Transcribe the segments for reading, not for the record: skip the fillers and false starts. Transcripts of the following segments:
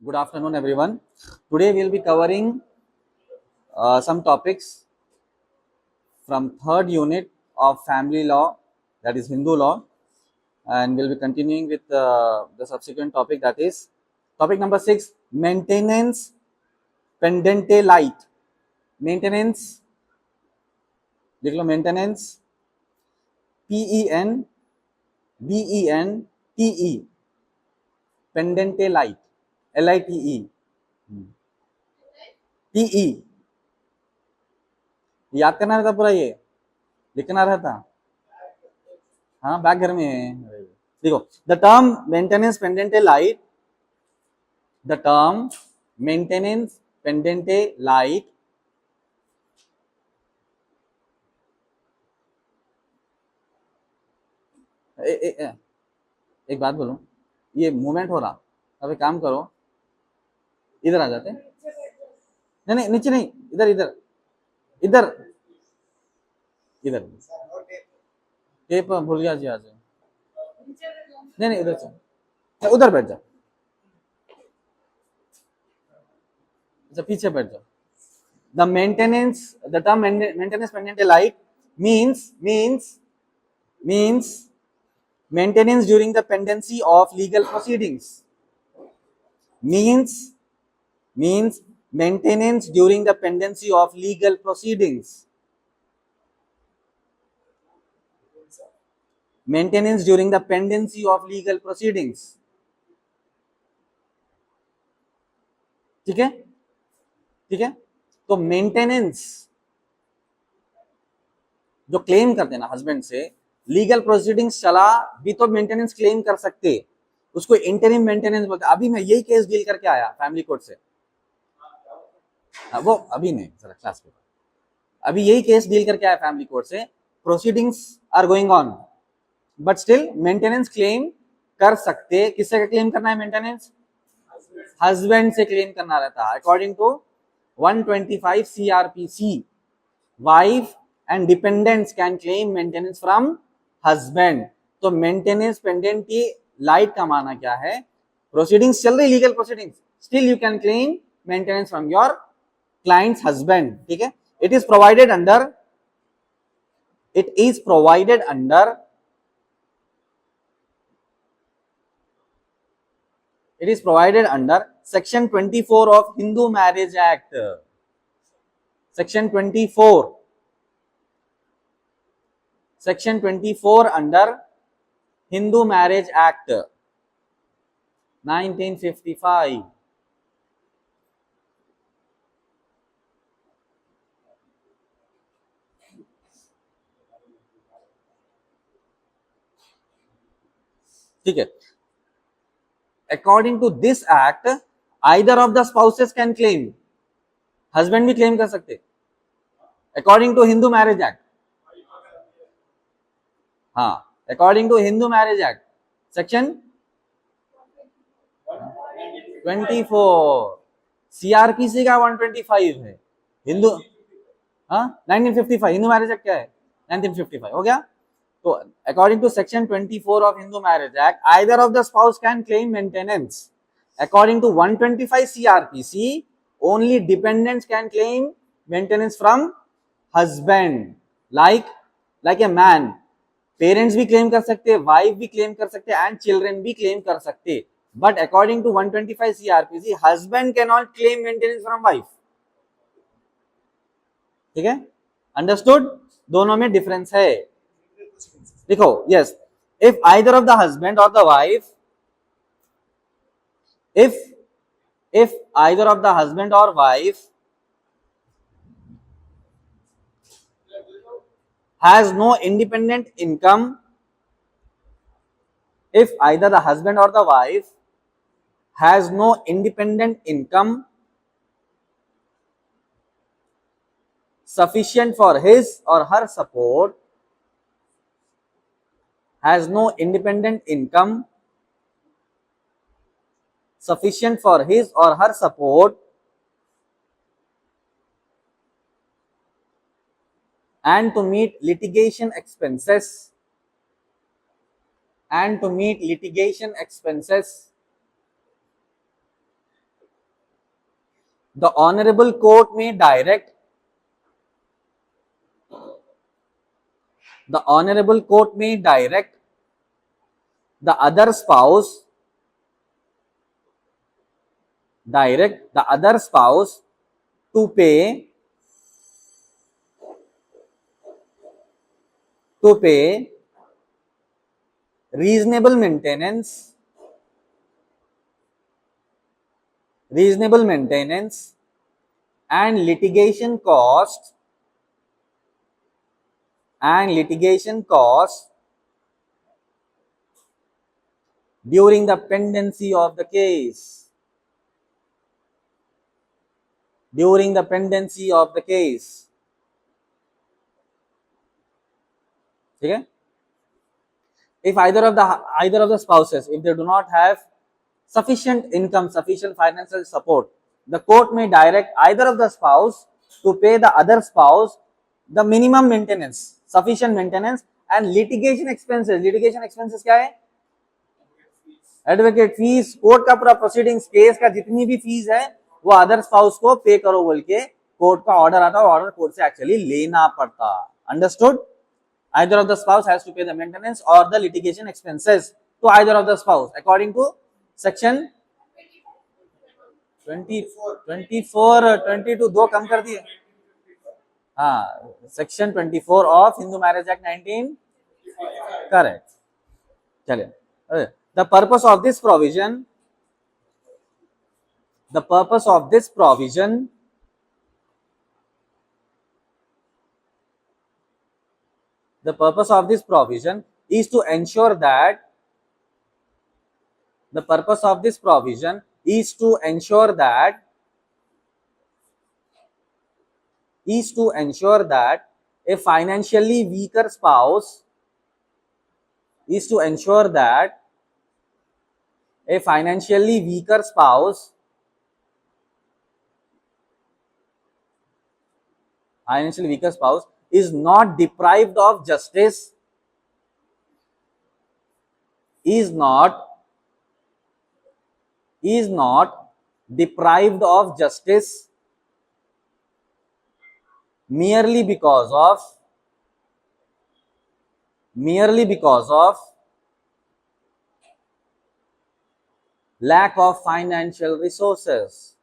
Good afternoon, everyone. Today we'll be covering some topics from third unit of family law, that is Hindu law, and we'll be continuing with the subsequent topic, that is topic number 6: maintenance pendente light. Maintenance, लिख लो maintenance, PENDENTE, pendente light, LITE, PE. याद करना रहता पूरा, ये लिखना रहता. हाँ, bag घर में है. देखो, the term maintenance pendente lite, the term maintenance pendente lite एक बात बोलूं, ये मूवमेंट हो रहा. अब एक काम करो, इधर आ जाते. नहीं नहीं, नीचे नहीं, इधर इधर इधर इधर. टेप भूल गया जी आज. नहीं नहीं, उधर चल, उधर बैठ जाओ. अच्छा, पीछे बैठ जाओ. The maintenance, the term maintenance pendente light means maintenance during the pendency of legal proceedings. Means maintenance during the pendency of legal proceedings. Maintenance during the pendency of legal proceedings. ठीक है, ठीक है. तो मेंटेनेंस जो claim करते हैं ना husband से, लीगल प्रोसीडिंग्स चला भी तो मेंटेनेंस क्लेम कर सकते, उसको इंटरिम मेंटेनेंस बोलते हैं. अभी मैं यही केस डील करके आया फैमिली कोर्ट से. वो अभी नहीं, जरा क्लास पे, अभी यही केस डील करके आया फैमिली कोर्ट से. Proceedings are going on, but still maintenance claim कर सकते. किससे क्लेम करना है मेंटेनेंस? हस्बैंड से क्लेम करना रहता है. According to 125 CRPC, wife and dependents can claim maintenance from husband. तो मेंटेनेंस पेंडेंटी लाइट का माना क्या है? प्रोसीडिंग्स चल रही, legal proceedings, still you can claim maintenance from your client's husband. ठीक है. It is provided under section 24 of Hindu Marriage Act. Section 24 under Hindu Marriage Act 1955. ठीक है. According to this act, either of the spouses can claim. Husband भी claim कर सकते according to Hindu Marriage Act. हाँ, according to Hindu Marriage Act section 24. CrPC का 125 है. हिंदू, हाँ, 1955. Hindu Marriage act क्या है? 1955. हो गया. तो according to section 24 of Hindu Marriage Act, either of the spouse can claim maintenance. According to 125 CrPC, only dependents can claim maintenance from husband. Like a man, parents भी claim कर सकते, वाइफ भी claim कर सकते, एंड चिल्ड्रन भी claim कर सकते. But according to 125 CrPC, husband can not claim maintenance from wife. ठीक है, अंडरस्टूड? दोनों में डिफरेंस है. देखो, yes, if either of the husband और the wife, if either of the husband or wife has no independent income, if either the husband or the wife has no independent income sufficient for his or her support, has no independent income sufficient for his or her support and to meet litigation expenses, the honorable court may direct the honorable court may direct the other spouse to pay reasonable maintenance and litigation costs during the pendency of the case. Okay? If either of the spouses, if they do not have sufficient income, sufficient financial support, the court may direct either of the spouse to pay the other spouse the minimum maintenance, sufficient maintenance and litigation expenses. Litigation expenses क्या है? Advocate fees, court का पूरा proceedings, case का जितनी भी fees है वो other spouse को पे करो बोल के कोर्ट का ऑर्डर आता है, ऑर्डर कोर्ट से एक्चुअली लेना पड़ता. Understood? Either of the spouse has to pay the maintenance or the litigation expenses to either of the spouse according to section 22 दो कम कर दिए. हाँ, section 24 of Hindu Marriage Act 19. Correct. चलिए, the purpose of this provision is to ensure that a financially weaker spouse is not deprived of justice merely because of lack of financial resources.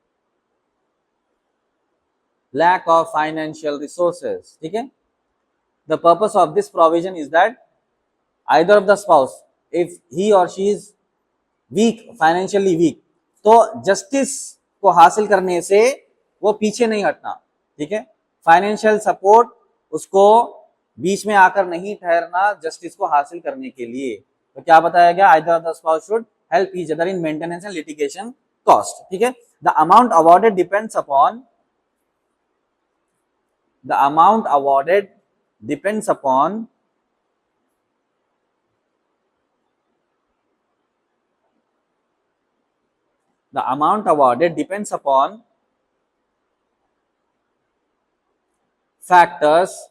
ठीक है? The purpose of this provision is that either of the spouse, if he or she is weak, financially weak, तो justice को हासिल करने से वो पीछे नहीं हटना. ठीक है? फाइनेंशियल सपोर्ट उसको बीच में आकर नहीं ठहरना जस्टिस को हासिल करने के लिए. तो क्या बताया गया? either of the spouse should help each other in maintenance and litigation cost. ठीक है? The amount awarded depends upon the amount awarded depends upon factors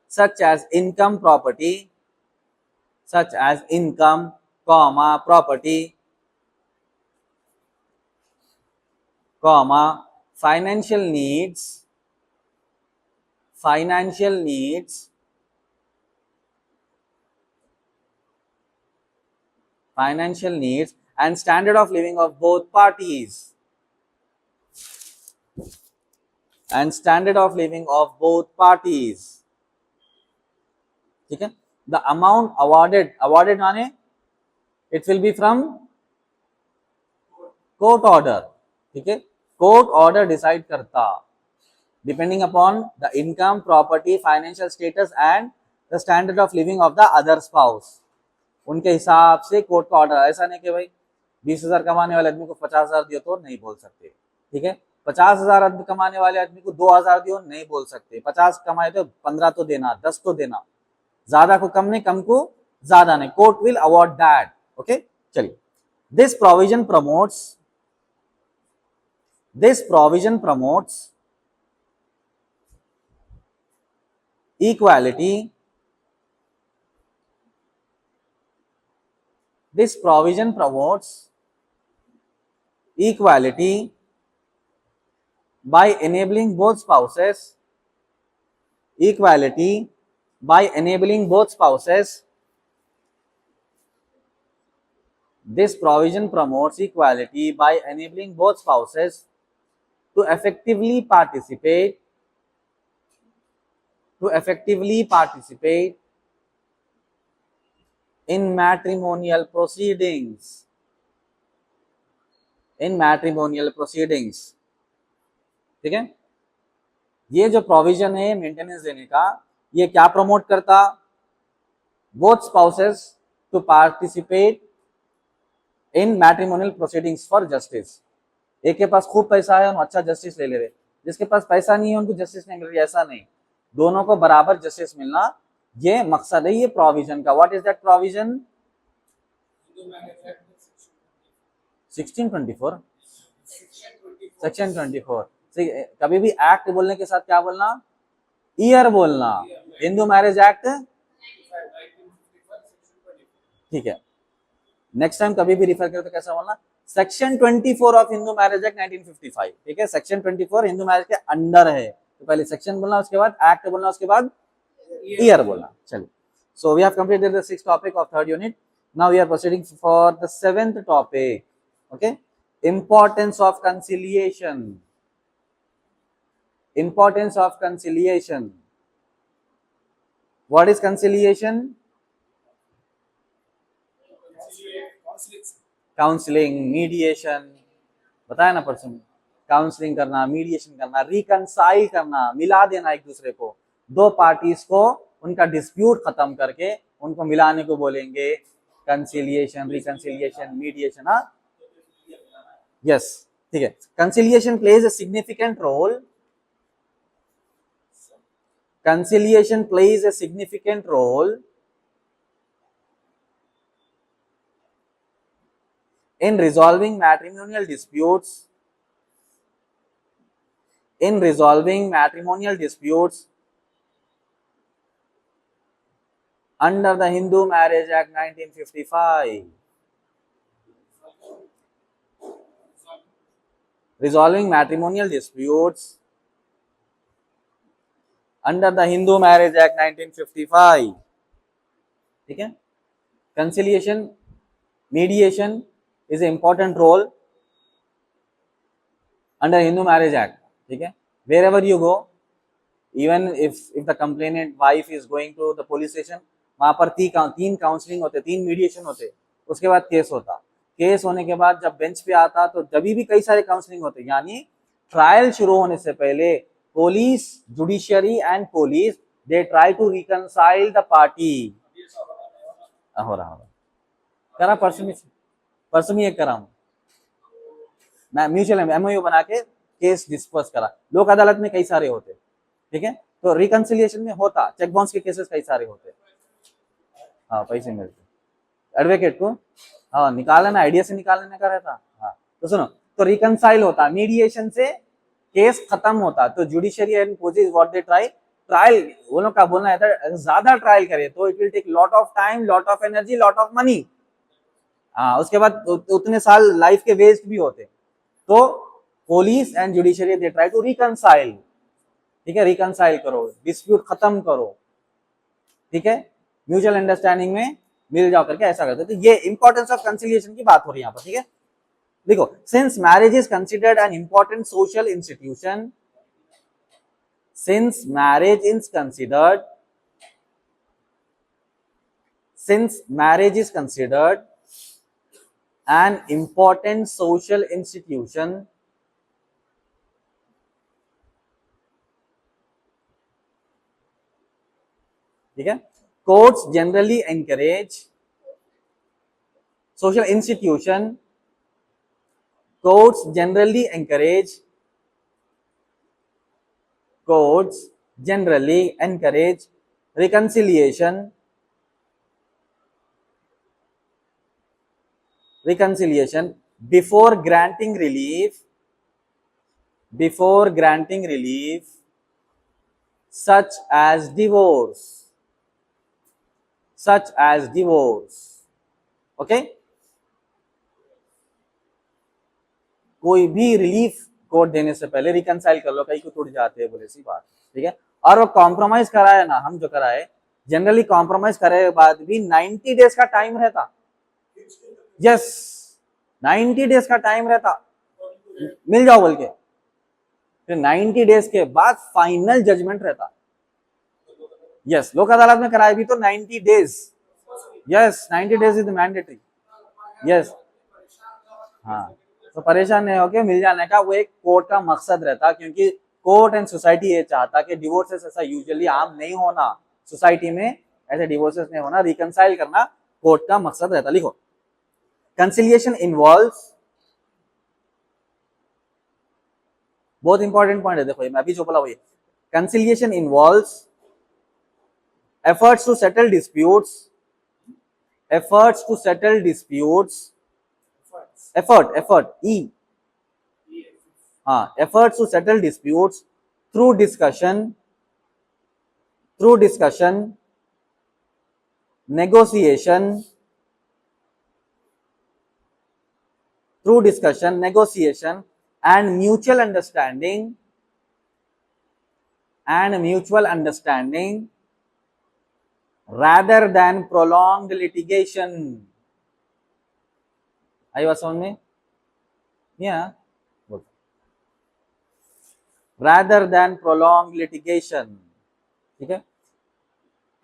such as income, property, property, financial needs, and standard of living of both parties. ठीक है? The amount awarded माने it will be from court order. ठीक है? Court order decide करता depending upon the income, property, financial status and the standard of living of the other spouse. उनके हिसाब से court का ऑर्डर. ऐसा नहीं कि भाई 20,000 कमाने वाले आदमी को 50,000 दियो तो नहीं बोल सकते. ठीक है? 50,000 कमाने वाले आदमी को 2,000 दियो नहीं बोल सकते. 50 कमाए तो 15 तो देना, 10 तो देना. ज्यादा को कम नहीं, कम को ज्यादा नहीं. Court will award that. Okay, चलिए. This provision promotes equality This provision promotes equality by enabling both spouses equality by enabling both spouses. This provision promotes equality by enabling both spouses to effectively participate in matrimonial proceedings. ठीक है, ये जो provision है maintenance देने का, ये क्या promote करता? Both spouses to participate in matrimonial proceedings for justice. एक के पास खूब पैसा है, अच्छा जस्टिस ले ले रहे, जिसके पास पैसा नहीं है उनको जस्टिस नहीं मिल रही, ऐसा नहीं, दोनों को बराबर जस्टिस मिलना, ये मकसद है ये प्रोविजन का। What is that provision? 1624 section 24। कभी भी एक्ट बोलने के साथ क्या बोलना? ईयर बोलना। हिंदू मैरिज एक्ट, ठीक है, नेक्स्ट टाइम कभी भी रिफर करो तो कैसा बोलना? Section 24 of Hindu Marriage Act 1955। ठीक है, सेक्शन 24 हिंदू मैरिज के अंडर है, तो पहले सेक्शन बोलना, उसके बाद एक्ट बोलना, उसके बाद ईयर बोलना। चलिए, so we have completed the 6th topic of 3rd unit. Now we are proceeding for the 7th topic. Okay, importance of conciliation. Importance of conciliation. What is conciliation? Counselling, mediation, बताया ना परसों, counselling करना, mediation करना, reconcile करना, मिला देना एक दूसरे को, दो पार्टीज को उनका डिस्प्यूट खत्म करके उनको मिलाने को बोलेंगे कंसिलिएशन, रिकंसिलिएशन, मीडिएशन। हाँ, यस, ठीक है। Conciliation plays a significant role Conciliation plays a significant role in resolving matrimonial disputes. Under the Hindu Marriage Act 1955. Resolving matrimonial disputes under the Hindu Marriage Act 1955। ठीक है, conciliation, mediation is a important role under Hindu Marriage Act. ठीक है, wherever you go, even if the complainant wife is going to the police station, वहां पर तीन counselling होते, 3 mediation होते, उसके बाद केस होता, केस होने के बाद जब बेंच पे आता तो जब भी कई सारे काउंसलिंग होते, यानी ट्रायल शुरू होने से पहले police, judiciary and police, they try to reconcile the party। हो रहा करा परसों में एक करा हूं मैं, म्यूचुअल एमओयू बना के केस डिस्पर्स करा, लोक अदालत में कई सारे होते। ठीक है, तो रिकंसिलिएशन में होता, चेक बाउंस के केसेस कई सारे होते। हाँ, पैसे मिलते एडवोकेट को, हाँ, निकाल लेना, आइडिया से निकाल लेने का रहता। हाँ, तो सुनो, तो रिकंसाइल होता, मीडिएशन से केस खत्म होता, तो judiciary and police what they trial, वो लोग का बोलना है ज्यादा ट्रायल करे तो it will take lot of time, lot of energy, lot of money. हाँ, उसके बाद उतने साल लाइफ के वेस्ट भी होते, तो police and judiciary they try to reconcile. ठीक है, रिकंसाइल करो, डिस्प्यूट खत्म करो, ठीक है, म्यूचुअल अंडरस्टैंडिंग में मिल जाओ करके ऐसा करते। तो ये इंपॉर्टेंस ऑफ कंसिलिएशन की बात हो रही है यहाँ पर। ठीक है, देखो, since marriage is considered an important social institution, since marriage is considered an important social institution, ठीक है, courts generally encourage social institution, courts generally encourage reconciliation before granting relief such as divorce। Okay, कोई भी relief court देने से पहले reconcile कर लो, कहीं को टूट जाते हैं बोले सी बात, ठीक है। और वो कॉम्प्रोमाइज कराए ना, हम जो कराए जनरली कॉम्प्रोमाइज करे के बाद भी 90 डेज का टाइम रहता, यस 90 डेज का टाइम रहता, मिल जाओ बोल के, फिर 90 डेज के बाद फाइनल जजमेंट रहता। यस लोक अदालत में कराए भी तो 90 days, yes 90 days is mandatory, yes. हाँ तो परेशान नहीं होके मिल जाने का वो एक कोर्ट का मकसद रहता, क्योंकि कोर्ट एंड सोसाइटी ये चाहता कि डिवोर्सेस ऐसा यूजुअली आम नहीं होना, सोसाइटी में ऐसे डिवोर्सेस नहीं होना, रिकनसाइल करना कोर्ट का मकसद रहता। लिखो कंसिलिएशन इन्वॉल्व्स, बहुत इंपॉर्टेंट पॉइंट है, देखो ये मैं अभी जो बोला वही, conciliation involves efforts to settle disputes, efforts to settle disputes, effort e, efforts to settle disputes through discussion, negotiation, and mutual understanding rather than prolonged litigation। आई बात समझ में? rather than prolonged litigation, ठीक है।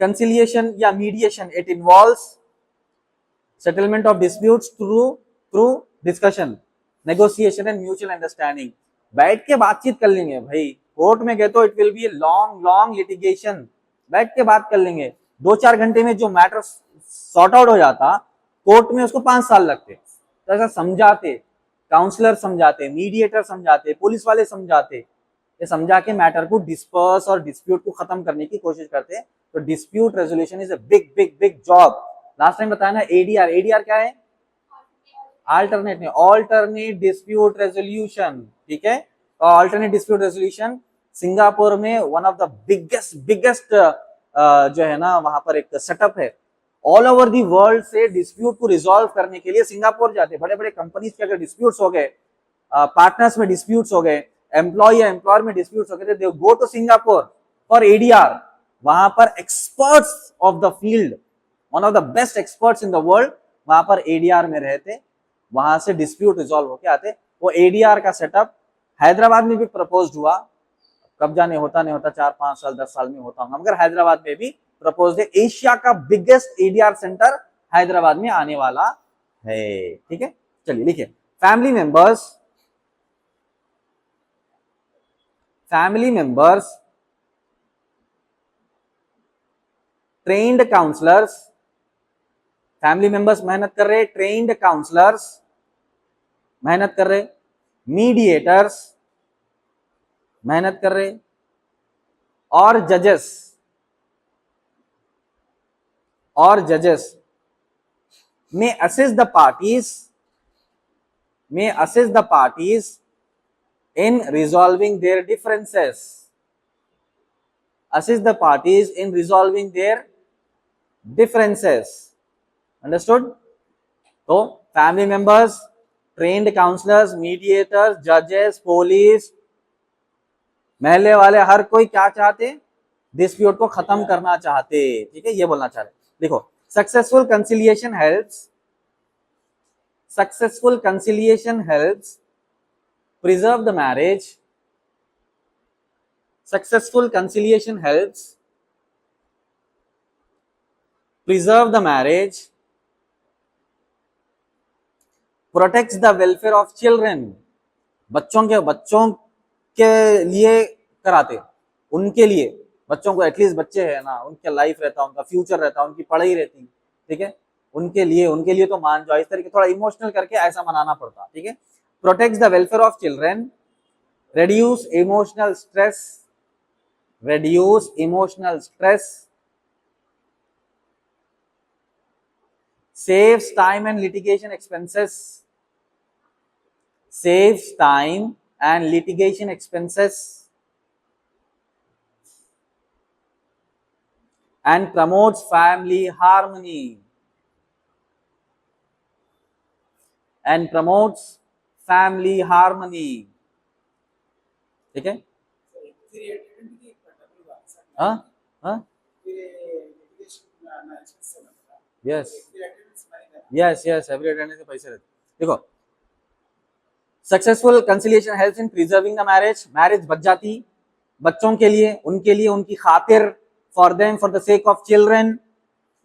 कंसिलिएशन या mediation, it involves settlement of disputes through discussion, negotiation and mutual understanding. बैठ के बातचीत कर लेंगे भाई, कोर्ट में गए तो it will be long litigation, बैठ के बात कर लेंगे, 2-4 घंटे में जो मैटर सॉर्ट आउट हो जाता, कोर्ट में उसको 5 साल लगते। तो ऐसा समझाते, काउंसलर समझाते, मीडिएटर समझाते, पुलिस वाले समझाते, ये समझा के मैटर को डिस्पर्स और डिस्प्यूट को खत्म करने की कोशिश करते। तो dispute resolution is a big job. Last time बताया ना एडीआर, एडीआर क्या है? ऑल्टरनेट डिस्प्यूट रेजोल्यूशन, ठीक है। ऑल्टरनेट डिस्प्यूट रेजोल्यूशन सिंगापुर में वन ऑफ द बिगेस्ट जो है ना वहां पर एक सेटअप है। ऑल ओवर दी वर्ल्ड से डिस्प्यूट को रिजॉल्व करने के लिए सिंगापुर जाते, बड़े बड़े कंपनीज के अगर डिस्प्यूट्स हो गए, पार्टनर्स में डिस्प्यूट्स हो गए, एम्प्लॉय या एम्प्लॉयर में डिस्प्यूट्स हो गए, they go to Singapore for ADR. वहां पर experts of the field, one of the best experts in the world वहां पर एडीआर में रहते, वहां से डिस्प्यूट रिजॉल्व होके आते। वो एडीआर का सेटअप हैदराबाद में भी प्रपोज्ड हुआ, कब जाने होता नहीं होता, 4-5 साल 10 साल में होता होगा, मगर हैदराबाद में भी प्रपोज्ड है। एशिया का बिगेस्ट एडीआर सेंटर हैदराबाद में आने वाला है, ठीक है। चलिए लिखिए, family members, trained counsellors, family members मेहनत कर रहे, ट्रेन्ड काउंसलर्स मेहनत कर रहे, मीडिएटर्स मेहनत कर रहे, और जजेस may assist the parties in resolving their differences, understood? तो family members, trained counsellors, mediators, जजेस, पुलिस, महल्ले वाले, हर कोई क्या चाहते? डिस्प्यूट को खत्म करना चाहते, ठीक है, ये बोलना चाह रहे। देखो, successful conciliation helps preserve the marriage, successful conciliation helps preserve the marriage, protects the welfare of children, बच्चों के लिए कराते, उनके लिए, बच्चों को, एटलीस्ट बच्चे है ना, उनका लाइफ रहता, उनका फ्यूचर रहता, उनकी पढ़ाई रहती, ठीक है, उनके लिए तो मान जाओ, इस तरीके थोड़ा इमोशनल करके ऐसा मनाना पड़ता, ठीक है। Protects the welfare of children, reduce emotional stress, saves time and litigation expenses, and promotes family harmony, family harmony, ठीक है। हाँ हाँ, yes yes yes, every attendance के पैसे रहते। देखो, successful conciliation helps in preserving the marriage, marriage बच जाती बच्चों के लिए, उनकी खातिर, for them, for the sake of children.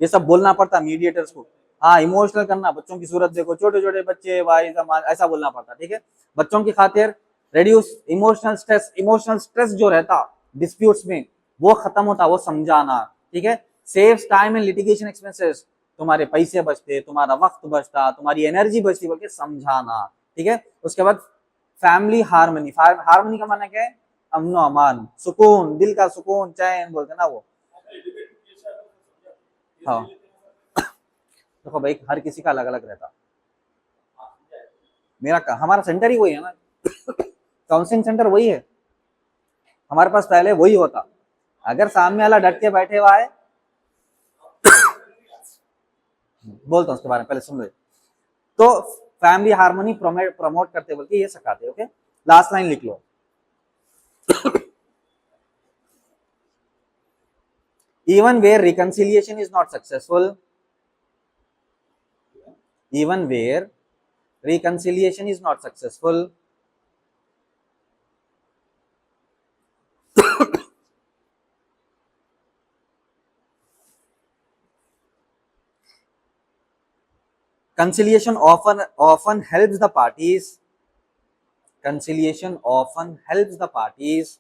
ये सब बोलना पड़ता मीडिएटर्स को। हाँ, इमोशनल करना, बच्चों की सूरत देखो, छोटे छोटे बच्चे भाई, ऐसा बोलना पड़ता, ठीक है, बच्चों की खातिर। Reduce emotional stress, emotional stress जो रहता डिस्प्यूट्स में वो खत्म होता, वो समझाना, ठीक है। Saves time and litigation expenses, तुम्हारे पैसे बचते, तुम्हारा वक्त बचता, तुम्हारी एनर्जी बचती, बोल के समझाना, ठीक है। उसके बाद फैमिली हार्मनी, हार्मनी का माना क्या है? अमनो अमान, सुकून, दिल का सुकून, चैन बोलते ना वो। हाँ, देखो भाई, हर किसी का अलग अलग रहता। हमारा सेंटर ही वही है ना, काउंसलिंग सेंटर वही है हमारे पास, पहले वही होता। अगर सामने वाला डट के बैठे हुआ है, बोलता हूँ उसके बारे में, पहले सुन लो। तो फैमिली हार्मनी प्रमोट करते बोल के ये सिखाते, ओके। लास्ट लाइन लिख लो। Even where reconciliation is not successful, even where reconciliation is not successful, conciliation often helps the parties. Conciliation often helps the parties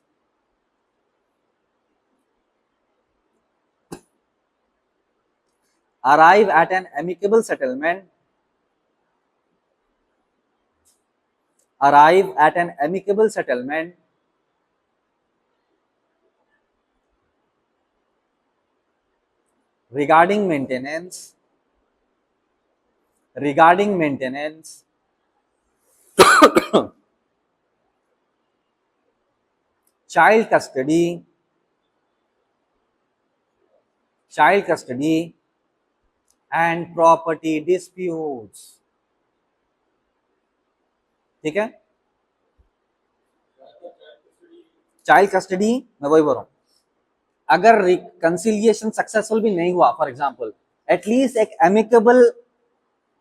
arrive at an amicable settlement. Arrive at an amicable settlement regarding maintenance. Regarding maintenance, child custody, and property disputes, ठीक है। Child custody, मैं वही बोल रहा हूं, अगर reconciliation successful भी नहीं हुआ, फॉर एग्जांपल, एटलीस्ट एक एमिकेबल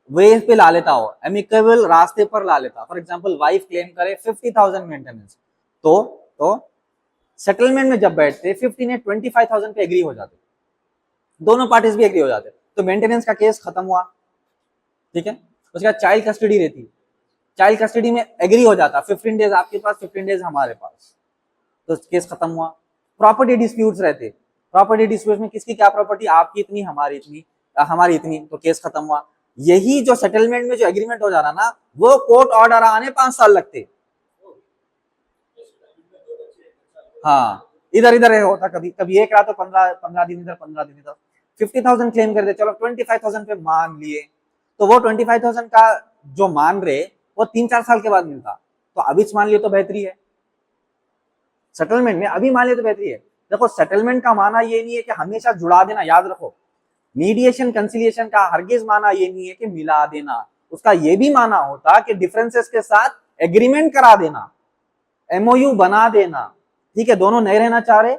वे पे ला लेता हो, एमिकेबल रास्ते पर ला लेता। फॉर एग्जांपल, वाइफ क्लेम करे 50,000 मेंटेनेंस, तो सेटलमेंट में जब बैठते 50 ने 25,000 पे एग्री हो जाते, दोनों पार्टीज भी एग्री हो जाते, तो मेंटेनेंस का केस खत्म हुआ, ठीक है। उसके बाद चाइल्ड कस्टडी रहती, चाइल्ड कस्टडी में एग्री हो जाता, 15 डेज आपके पास, 15 डेज हमारे पास, तो केस खत्म हुआ। प्रॉपर्टी डिस्प्यूट्स रहते, प्रॉपर्टी डिस्प्यूट में किसकी क्या प्रॉपर्टी, आपकी इतनी, हमारी इतनी, हमारी इतनी, तो केस खत्म हुआ। यही जो सेटलमेंट में जो एग्रीमेंट हो जा रहा ना, वो कोर्ट ऑर्डर आने 5 साल लगते। हाँ, इधर इधर होता, कभी कभी एक रात, तो 15 दिन इधर, 15 दिन इधर। 50,000 क्लेम कर दे, चलो 25,000 पे मान लिए, तो वो 25,000 का जो मान रहे वो 3-4 साल के बाद मिलता, तो अभी मान लियो तो बेहतरी है। सेटलमेंट में अभी मान लियो तो बेहतरी है। देखो, सेटलमेंट का माना ये नहीं है कि हमेशा जुड़ा देना, याद रखो। मीडिएशन कंसिलिएशन का हरगिज माना ये नहीं है कि मिला देना, उसका ये भी माना होता कि डिफरेंसेस के साथ एग्रीमेंट करा देना, एमओयू बना देना, ठीक है। दोनों नहीं रहना चाह रहे,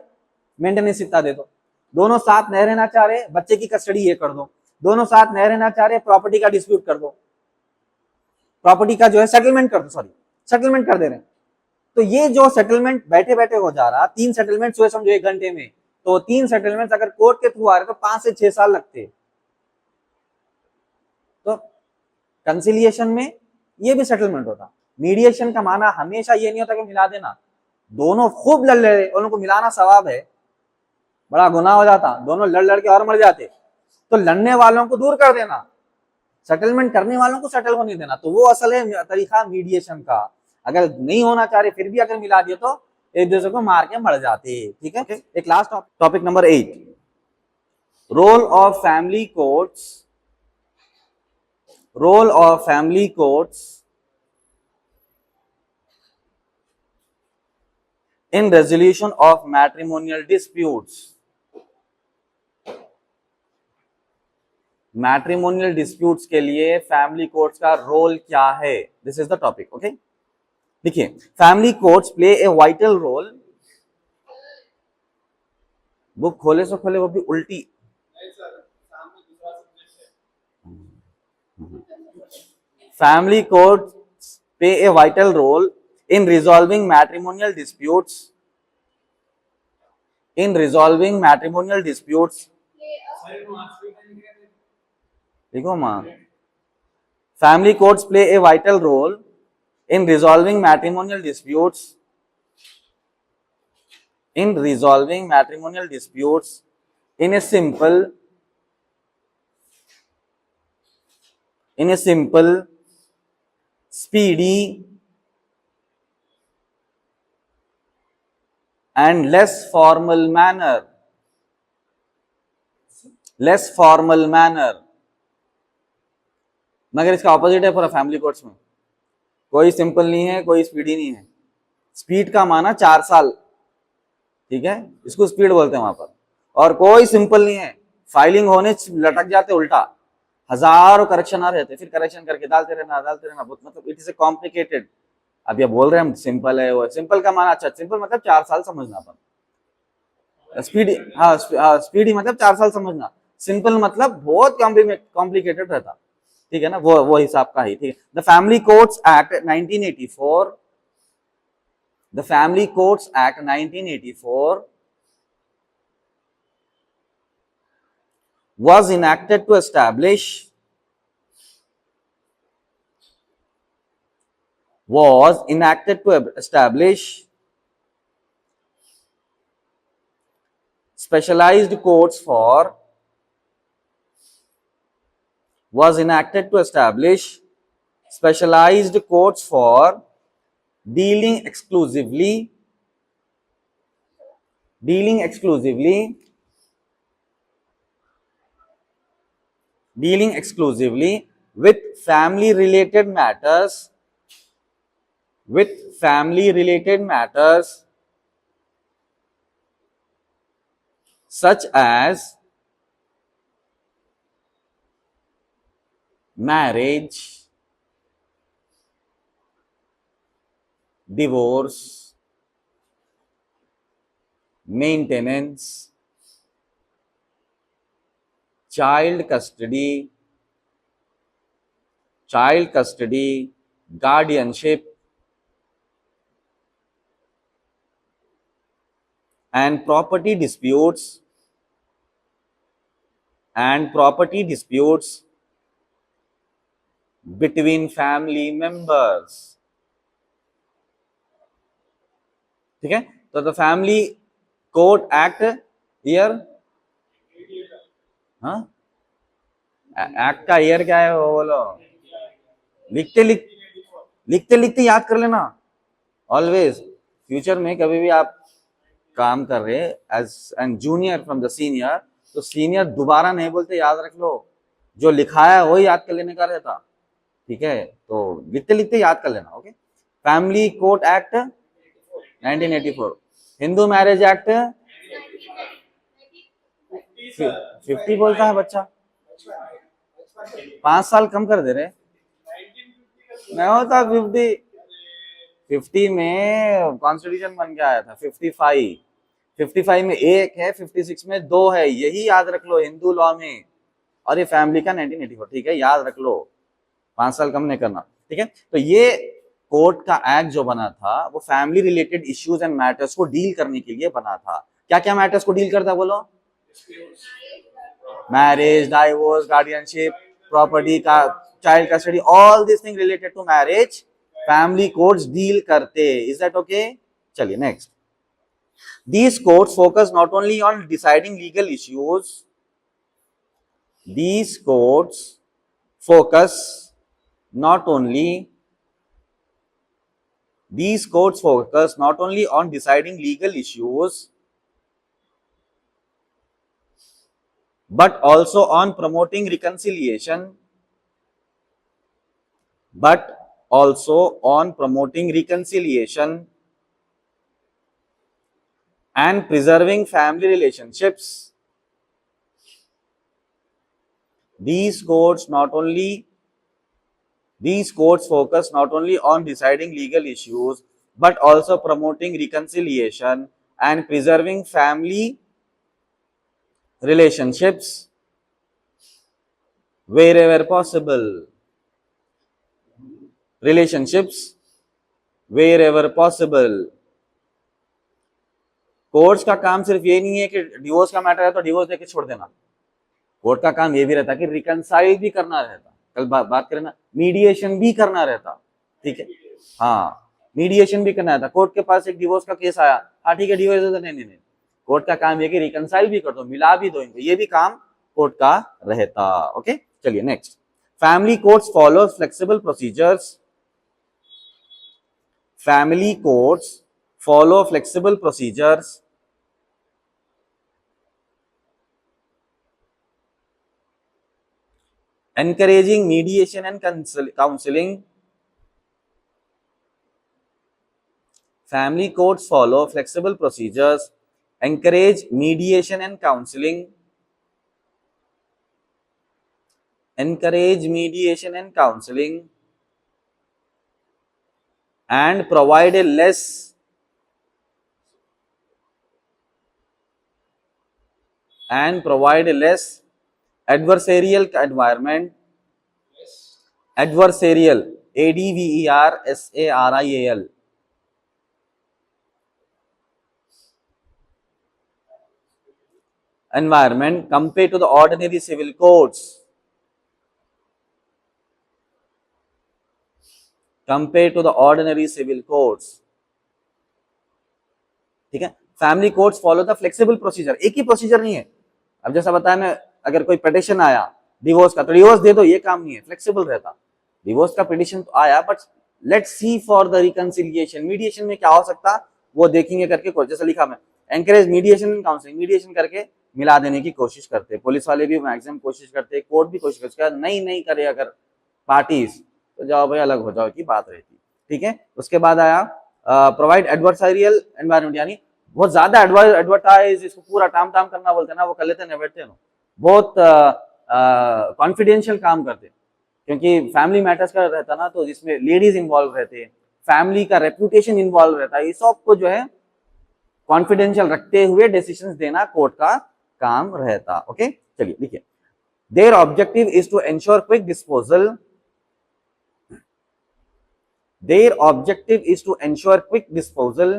मेंटेनेंस इतना दे दो, दोनों साथ नहीं रहना चाह रहे, बच्चे की कस्टडी ये कर दो, दोनों साथ नहीं रहना चाह रहे, प्रॉपर्टी का डिस्प्यूट कर दो, प्रॉपर्टी का जो है सेटलमेंट कर दो, सॉरी सेटलमेंट कर दे रहे हैं। तो ये जो सेटलमेंट बैठे बैठे हो जा रहा, 3 सेटलमेंट हुए समझो 1 घंटे में, तो 3 सेटलमेंट अगर कोर्ट के थ्रू आ रहे तो 5 से 6 साल लगते। तो कंसिलिएशन में ये भी सेटलमेंट होता। मीडिएशन का माना हमेशा ये नहीं होता कि मिला देना, दोनों खूब लड़ ले, उनको मिलाना सवाब है, बड़ा गुनाह हो जाता, दोनों लड़ लड़ के और मर जाते, तो लड़ने वालों को दूर कर देना, सेटलमेंट करने वालों को सेटल होने देना, तो वो असल है तरीका मीडिएशन का। अगर नहीं होना चाह रहे फिर भी अगर मिला दिया तो एक दूसरे को मार के मर जाते, ठीक है। एक last topic number 8, role of family courts, role of family courts in resolution of matrimonial disputes. Matrimonial disputes के लिए फैमिली कोर्ट्स का रोल क्या है, this is the topic. Okay, देखिए family courts play a vital role. Book खोले सो खोले, वो भी उल्टी। Family courts play a vital role in resolving matrimonial disputes देखो माँ, family courts play a vital role in resolving matrimonial disputes in a simple, speedy and less formal manner. मगर इसका ऑपोजिट है पूरा फैमिली कोर्ट्स में। कोई simple नहीं है, कोई स्पीडी नहीं है। स्पीड का माना 4 साल, ठीक है, इसको स्पीड बोलते हैं वहां पर। और कोई सिंपल नहीं है, फाइलिंग होने लटक जाते उल्टा, हजारों करेक्शन आ रहते, फिर करेक्शन करके डालते रहना मतलब इट इज ए कॉम्प्लिकेटेड। अब ये बोल रहे हैं हम सिंपल है, वो सिंपल का माना, अच्छा सिंपल मतलब 4 साल समझना अपन। स्पीड, हाँ स्पीडी मतलब 4 साल समझना, सिंपल मतलब बहुत कॉम्प्लिकेटेड रहता, ठीक है ना, वो हिसाब का ही, ठीक है। The family courts act 1984, the family courts act 1984 was enacted to establish specialized courts for dealing exclusively with family related matters such as marriage, divorce, maintenance, child custody, guardianship, and property disputes between family members, ठीक है। तो the family court act year, हाँ act का year क्या है वो बोलो, लिखते लिखते याद कर लेना ऑलवेज। फ्यूचर में कभी भी आप काम कर रहे as an junior from the senior, तो सीनियर दोबारा नहीं बोलते, याद रख लो, जो लिखा है वही याद कर लेने का रहता, ठीक है। तो लिखते लिखते याद कर लेना। Okay, family court act 1984, Hindu Marriage act 50 बोलता है बच्चा, 5 साल कम कर दे रहे, मैं होता 50 में कॉन्स्टिट्यूशन बन के आया था, 55 में एक है, 56 में 2 है, यही याद रख लो हिंदू लॉ में। और ये फैमिली का 1984, ठीक है, याद रख लो, 5 साल कम नहीं करना, ठीक है। तो ये कोर्ट का एक्ट जो बना था वो family related issues and matters को डील करने के लिए बना था। क्या क्या मैटर्स को डील करता है बोलो? मैरिज, डाइवोर्स, गार्डियनशिप, प्रॉपर्टी का, child custody, all this thing related to marriage family courts deal करते। Is that okay? चलिए next. These courts focus not only on deciding legal issues, these courts focus not only on deciding legal issues but also on promoting reconciliation and preserving family relationships These courts focus not only on deciding legal issues but also promoting reconciliation and preserving family relationships wherever possible. Relationships wherever possible. Courts का काम सिर्फ ये नहीं है कि divorce का matter है तो डिवोर्स देके छोड़ देना। कोर्ट का काम ये भी रहता कि रिकंसाइल भी करना रहता, कल बात करें ना, मीडिएशन भी करना रहता, ठीक है, हाँ मीडिएशन भी करना रहता। कोर्ट के पास एक डिवोर्स का केस आया, हाँ ठीक है डिवोर्स, नहीं, कोर्ट का काम ये कि रिकंसाइल भी कर दो, मिला भी दो इनको, ये भी काम कोर्ट का रहता। ओके, चलिए next. Family courts follow flexible procedures. Family courts follow flexible procedures encouraging mediation and counseling. Family courts follow flexible procedures, encourage mediation and counseling, and provide a less adversarial environment. Adversarial, ADVERSARIAL, environment compared to the ordinary civil courts. ठीक है, family courts follow the flexible procedure. एक ही procedure नहीं है, अब जैसा बताया मैं, अगर कोई पिटिशन आया डिवोर्स का तो डिवोर्स दे दो, ये काम नहीं है, फ्लेक्सिबल रहता। डिवोर्स का पिटिशन तो आया but let's see for the reconciliation, mediation में क्या हो सकता वो देखेंगे करके कोर्ट, जैसा लिखा मैं, encourage mediation and counselling, mediation करके मिला देने की कोशिश करते, पुलिस वाले भी मैक्सिमम कोशिश करते, कोर्ट भी कोशिश करते, नहीं करे अगर पार्टीज तो जाओ भाई अलग हो जाओ की बात रहती, ठीक है। उसके बाद आया प्रोवाइड एडवर्सारियल एनवायरनमेंट, यानी बहुत ज्यादा एडवर्टाइज, इसको पूरा टाम करना बोलते हैं ना, वो कर लेते हैं, बैठते हैं, बहुत कॉन्फिडेंशियल काम करते, क्योंकि फैमिली मैटर्स का रहता ना, तो जिसमें लेडीज इन्वॉल्व रहते हैं, फैमिली का रेपुटेशन इन्वॉल्व रहता है, ये सब को जो है कॉन्फिडेंशियल रखते हुए डिसीजंस देना कोर्ट का काम रहता। ओके, चलिए लिखिए। Their objective is to ensure quick disposal. Their objective is to ensure quick disposal.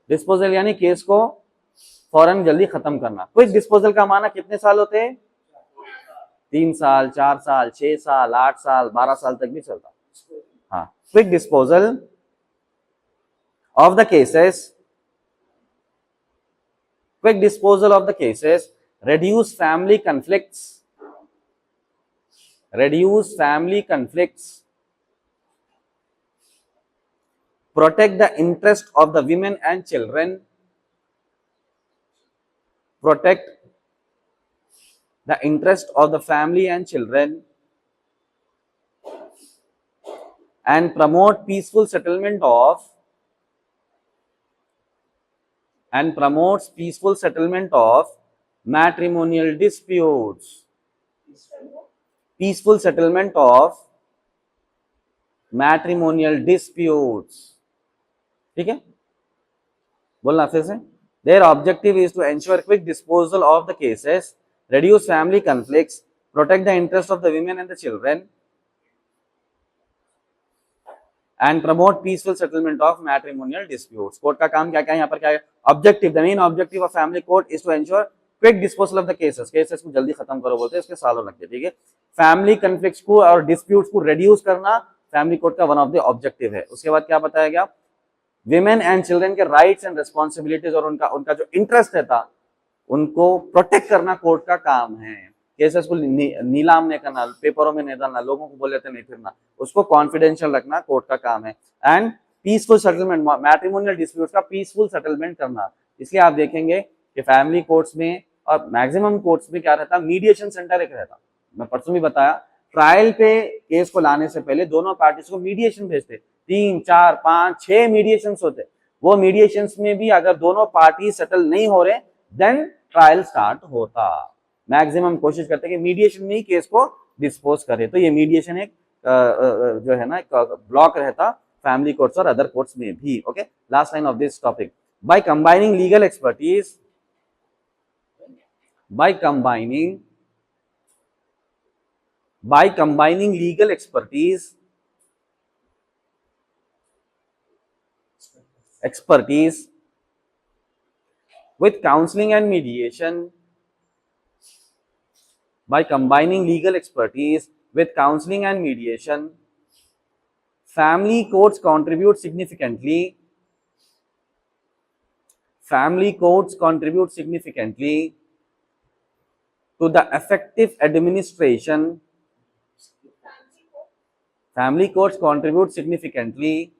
Disposal यानी केस को फौरन जल्दी खत्म करना। क्विक डिस्पोजल का माना कितने साल होते हैं? 3 साल, 4 साल, 6 साल, 8 साल, 12 साल तक भी चलता। हाँ, quick disposal of the cases, reduce family conflicts, protect the interest of the women and children, protect the interest of the family and children, and promote peaceful settlement of matrimonial disputes. Peaceful settlement of matrimonial disputes, ठीक है, बोलना फिर से। Their objective is to ensure quick disposal of the cases, reduce family conflicts, protect the interest of the women and the children, and promote peaceful settlement of matrimonial disputes. Court का काम क्या क्या है यहाँ पर, क्या है objective? The main objective of family court is to ensure quick disposal of the cases को जल्दी खत्म करो बोलते हैं, इसके सालों लगते हैं, ठीक है। फैमिली कन्फ्लिक्ट्स को और डिस्प्यूट्स को रिड्यूस करना फैमिली कोर्ट का वन ऑफ द ऑब्जेक्टिव है। उसके बाद क्या बताया गया? विमेन एंड चिल्ड्रन के राइट्स एंड रिस्पॉन्सिबिलिटीज और उनका जो इंटरेस्ट रहता उनको प्रोटेक्ट करना कोर्ट का काम है। केसेस को नीलाम नहीं करना, पेपरों में नहीं डालना, लोगों को बोल लेते नहीं फिरना, उसको कॉन्फिडेंशियल रखना कोर्ट का काम है। And peaceful settlement, matrimonial disputes का पीसफुल सेटलमेंट करना। इसलिए आप देखेंगे कि फैमिली कोर्ट्स में और मैक्सिमम कोर्ट्स में क्या रहता, मीडिएशन सेंटर एक रहता। मैं परसों भी बताया, ट्रायल पे केस को लाने से पहले दोनों पार्टीज को मीडिएशन भेजते, 3, 4, 5, 6 मीडिएशन होते। वो मीडिएशन में भी अगर दोनों पार्टी सेटल नहीं हो रहे देन ट्रायल स्टार्ट होता। मैक्सिमम कोशिश करते हैं कि मीडिएशन में ही केस को डिस्पोज करे, तो ये मीडिएशन एक जो है ना एक ब्लॉक रहता फैमिली कोर्ट्स और अदर कोर्ट्स में भी। Okay, last line of this topic, by combining legal expertise, by combining legal expertise with counseling and mediation, by combining legal expertise with counseling and mediation, family courts contribute significantly to the effective administration. Family courts contribute significantly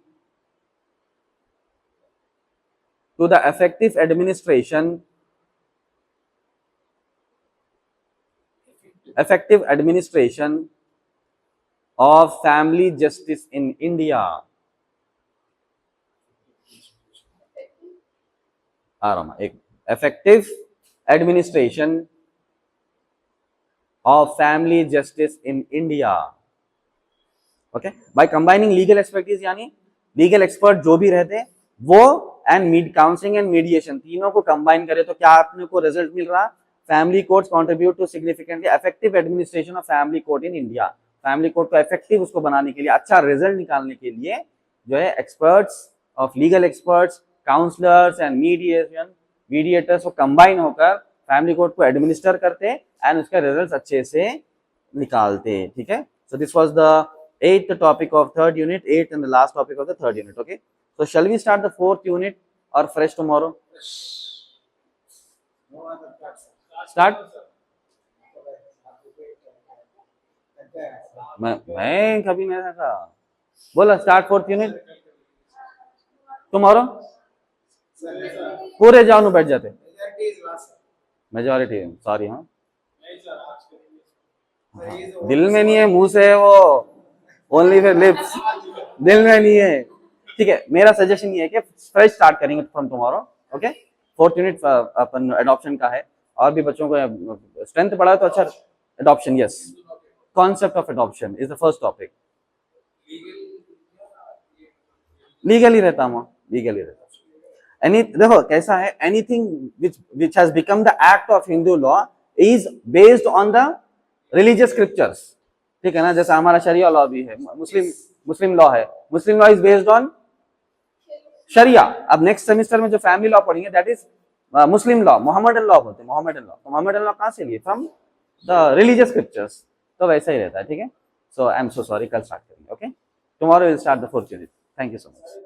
to the effective administration of family justice in India. Effective administration of family justice in India. Okay, by combining legal expertise, यानी legal expert जो भी रहते वो and counselling and mediation तीनों को combine करे तो क्या आपने को रिजल्ट मिल रहा, family courts contribute to significantly effective administration of family court in India. Family court को इफेक्टिव उसको बनाने के लिए, अच्छा रिजल्ट निकालने के लिए जो है experts of legal experts, counsellors and mediators को कंबाइन होकर फैमिली कोर्ट को एडमिनिस्टर करते एंड उसका रिजल्ट अच्छे से निकालते। ठीक है, so this was the 8th topic of 3rd unit, 8th and the last topic of the 3rd unit. Okay, so shall we start the 4th unit or fresh tomorrow? Start. मैं कभी नहीं था बोला स्टार्ट 4th unit tomorrow, पूरे जाओ बैठ जाते majority, sorry. हाँ दिल में नहीं है, मुंह से है वो, ओनली फॉर लिप्स, दिल में नहीं है। ठीक है, मेरा सजेशन ये है कि फ्रेश स्टार्ट करेंगे from tomorrow. Okay, 4th unit upon adoption का है, और भी बच्चों को स्ट्रेंथ पढ़ा तो अच्छा। Adoption, yes, concept of adoption is the first topic. Legal ही रहता हूँ, लीगल ही रहता। एनी देखो कैसा है, anything which has become the act of Hindu law is based on the religious scriptures. ठीक है ना, जैसा हमारा शरिया लॉ भी है, मुस्लिम लॉ है, Muslim law is based on शरिया। अब नेक्स्ट सेमेस्टर में जो फैमिली लॉ पढ़ेंगे that is Muslim law, Mohammedan law बोलते हैं, मोहम्मदन लॉ। तो मोहम्मदन लॉ कहाँ से लिए, फ्रॉम द रिलीजियस स्क्रिप्चर्स। तो वैसा ही रहता है। ठीक है, सो आई एम सो सॉरी, कल स्टार्ट करेंगे। Okay, tomorrow will start the 4th unit. Thank you so much.